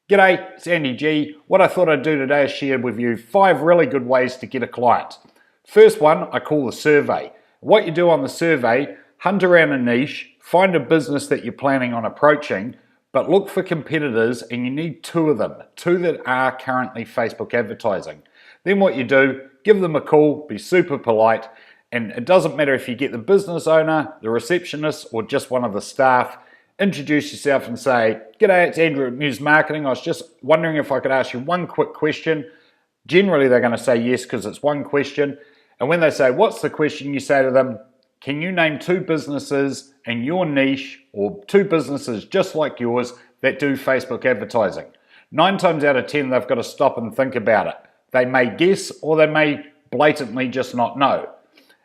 G'day, it's Andy G. What I thought I'd do today is share with you 5 really good ways to get a client. First one, I call the survey. What you do on the survey, hunt around a niche, find a business that you're planning on approaching, but look for competitors, and you need 2 of them, 2 that are currently Facebook advertising. Then what you do, give them a call, be super polite, and it doesn't matter if you get the business owner, the receptionist, or just one of the staff. Introduce yourself and say, "G'day, it's Andrew at Muse Marketing. I was just wondering if I could ask you one quick question." Generally, they're going to say yes because it's one question. And when they say, "What's the question?" you say to them, "Can you name 2 businesses in your niche or 2 businesses just like yours that do Facebook advertising?" 9 times out of 10, they've got to stop and think about it. They may guess or they may blatantly just not know.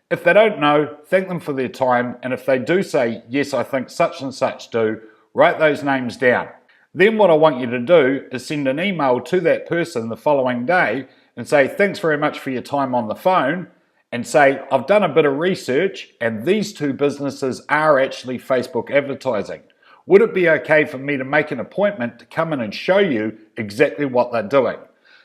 If they don't know, thank them for their time, and if they do say, "Yes, I think such and such do," write those names down. Then what I want you to do is send an email to that person the following day and say, "Thanks very much for your time on the phone," and say, "I've done a bit of research and these 2 businesses are actually Facebook advertising. Would it be okay for me to make an appointment to come in and show you exactly what they're doing?"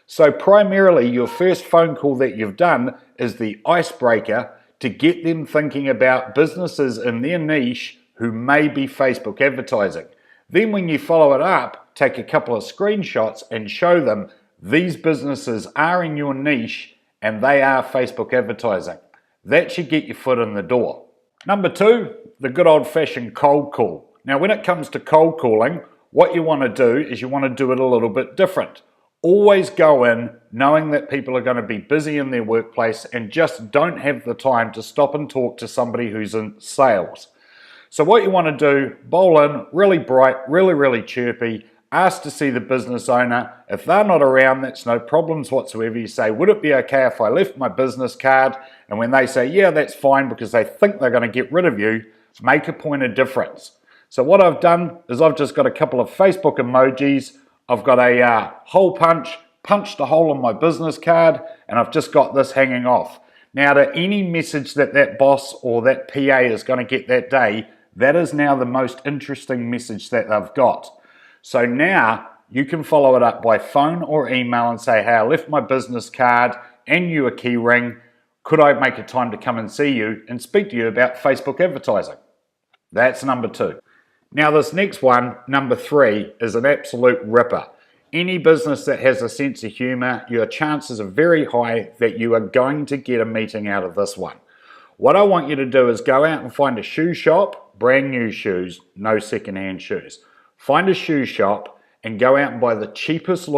So primarily your first phone call that you've done is the icebreaker to get them thinking about businesses in their niche who may be Facebook advertising. Then when you follow it up, take a couple of screenshots and show them these businesses are in your niche and they are Facebook advertising. That should get your foot in the door. Number 2, the good old-fashioned cold call. Now when it comes to cold calling, what you want to do is you want to do it a little bit different. Always go in knowing that people are going to be busy in their workplace and just don't have the time to stop and talk to somebody who's in sales. So what you want to do, bowl in really bright, really chirpy, ask to see the business owner. If they're not around, that's no problems whatsoever. You say, "Would it be okay if I left my business card?" And when they say, "Yeah, that's fine," because they think they're going to get rid of you, make a point of difference. So what I've done is I've just got a couple of Facebook emojis. I've got a hole punch, punched a hole in my business card, and I've just got this hanging off. Now to any message that boss or that PA is going to get that day, that is now the most interesting message that they've got. So now you can follow it up by phone or email and say, "Hey, I left my business card and you a key ring. Could I make a time to come and see you and speak to you about Facebook advertising?" That's number 2. Now this next one, number 3, is an absolute ripper. Any business that has a sense of humor, your chances are very high that you are going to get a meeting out of this one. What I want you to do is go out and find a shoe shop, brand new shoes, no secondhand shoes. Find a shoe shop and go out and buy the cheapest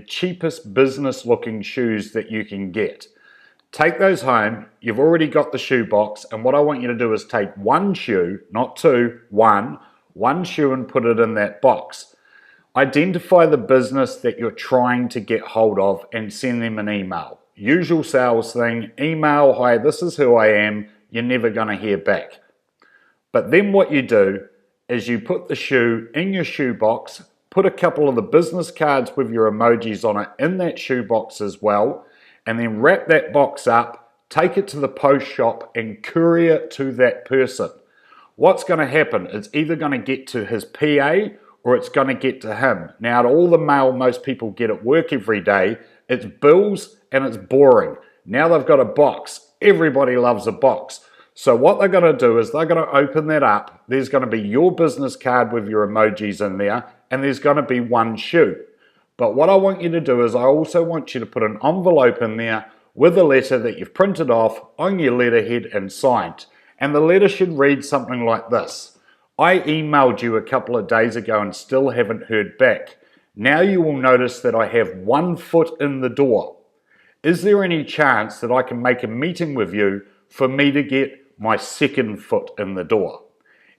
cheapest business looking shoes that you can get. Take those home, you've already got the shoe box, and what I want you to do is take 1 shoe, not 2, 1 shoe, and put it in that box. Identify the business that you're trying to get hold of and send them an email. Usual sales thing, email, "Hi, this is who I am," you're never going to hear back. But then what you do is you put the shoe in your shoe box, put a couple of the business cards with your emojis on it in that shoe box as well, and then wrap that box up, take it to the post shop and courier it to that person. What's going to happen? It's either going to get to his PA or it's going to get to him. Now, out of all the mail most people get at work every day, it's bills and it's boring. Now they've got a box. Everybody loves a box. So what they're going to do is they're going to open that up. There's going to be your business card with your emojis in there, and there's going to be 1 shoe. But what I want you to do is I also want you to put an envelope in there with a letter that you've printed off on your letterhead and signed. And the letter should read something like this: "I emailed you a couple of days ago and still haven't heard back. Now you will notice that I have 1 foot in the door. Is there any chance that I can make a meeting with you for me to get my 2nd foot in the door?"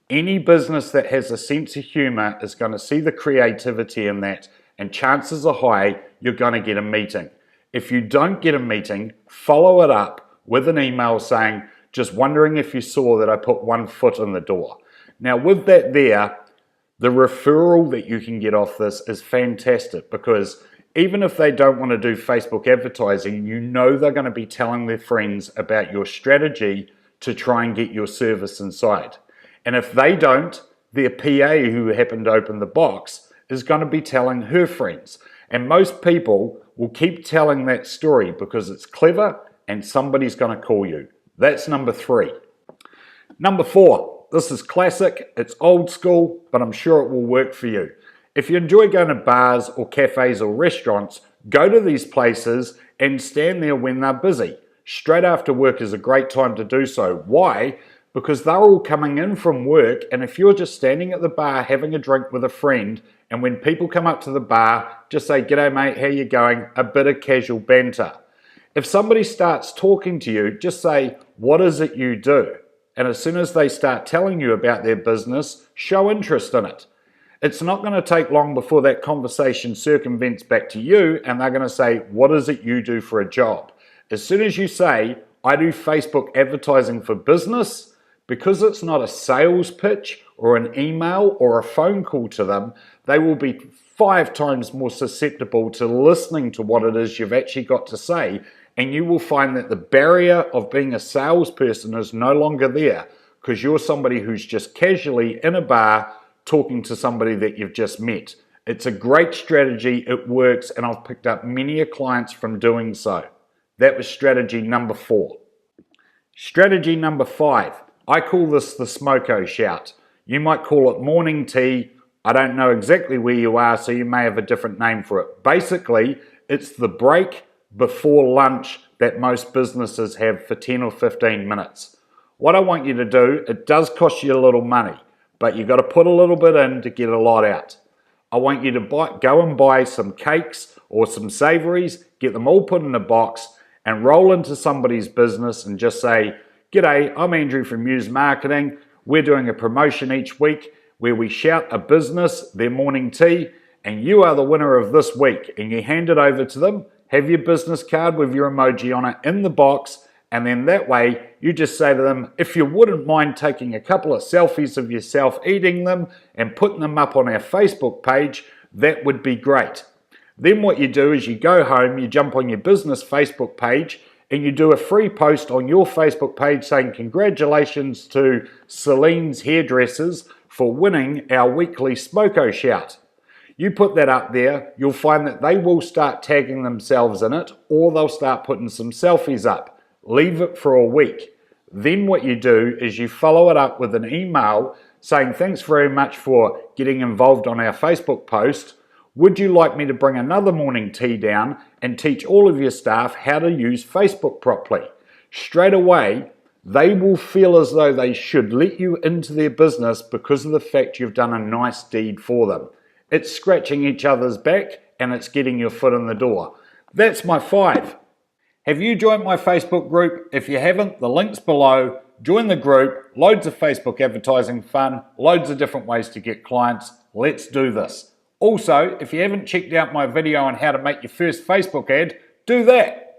Any business that has a sense of humor is going to see the creativity in that, and chances are high you're going to get a meeting. If you don't get a meeting, follow it up with an email saying, "Just wondering if you saw that I put 1 foot in the door." Now with that there, the referral that you can get off this is fantastic, because even if they don't want to do Facebook advertising, you know they're going to be telling their friends about your strategy to try and get your service inside. And if they don't, their PA who happened to open the box is going to be telling her friends. And most people will keep telling that story because it's clever and somebody's going to call you. That's number 3. Number 4, this is classic, it's old school, but I'm sure it will work for you. If you enjoy going to bars or cafes or restaurants, go to these places and stand there when they're busy. Straight after work is a great time to do so. Why? Because they're all coming in from work, and if you're just standing at the bar having a drink with a friend, and when people come up to the bar, just say, "G'day mate, how you going?" A bit of casual banter. If somebody starts talking to you, just say, "What is it you do?" And as soon as they start telling you about their business, show interest in it. It's not going to take long before that conversation circumvents back to you, and they're going to say, "What is it you do for a job?" As soon as you say, "I do Facebook advertising for business," because it's not a sales pitch or an email or a phone call to them, they will be 5 times more susceptible to listening to what it is you've actually got to say, and you will find that the barrier of being a salesperson is no longer there because you're somebody who's just casually in a bar talking to somebody that you've just met. It's a great strategy, it works, and I've picked up many clients from doing so. That was strategy number 4. Strategy number 5. I call this the smoko shout. You might call it morning tea. I don't know exactly where you are, so you may have a different name for it. Basically, it's the break before lunch that most businesses have for 10 or 15 minutes. What I want you to do, it does cost you a little money, but you've got to put a little bit in to get a lot out. I want you to go and buy some cakes or some savouries, get them all put in a box, and roll into somebody's business and just say, "G'day, I'm Andrew from Muse Marketing. We're doing a promotion each week where we shout a business their morning tea, and you are the winner of this week." And you hand it over to them, have your business card with your emoji on it in the box, and then that way you just say to them, "If you wouldn't mind taking a couple of selfies of yourself eating them and putting them up on our Facebook page, that would be great." Then what you do is you go home, you jump on your business Facebook page, and you do a free post on your Facebook page saying, "Congratulations to Celine's Hairdressers for winning our weekly Smoko Shout." You put that up there, you'll find that they will start tagging themselves in it, or they'll start putting some selfies up. Leave it for a week. Then what you do is you follow it up with an email saying, "Thanks very much for getting involved on our Facebook post. Would you like me to bring another morning tea down and teach all of your staff how to use Facebook properly?" Straight away, they will feel as though they should let you into their business because of the fact you've done a nice deed for them. It's scratching each other's back and it's getting your foot in the door. That's my 5. Have you joined my Facebook group? If you haven't, the link's below. Join the group, loads of Facebook advertising fun, loads of different ways to get clients. Let's do this. Also, if you haven't checked out my video on how to make your first Facebook ad, do that.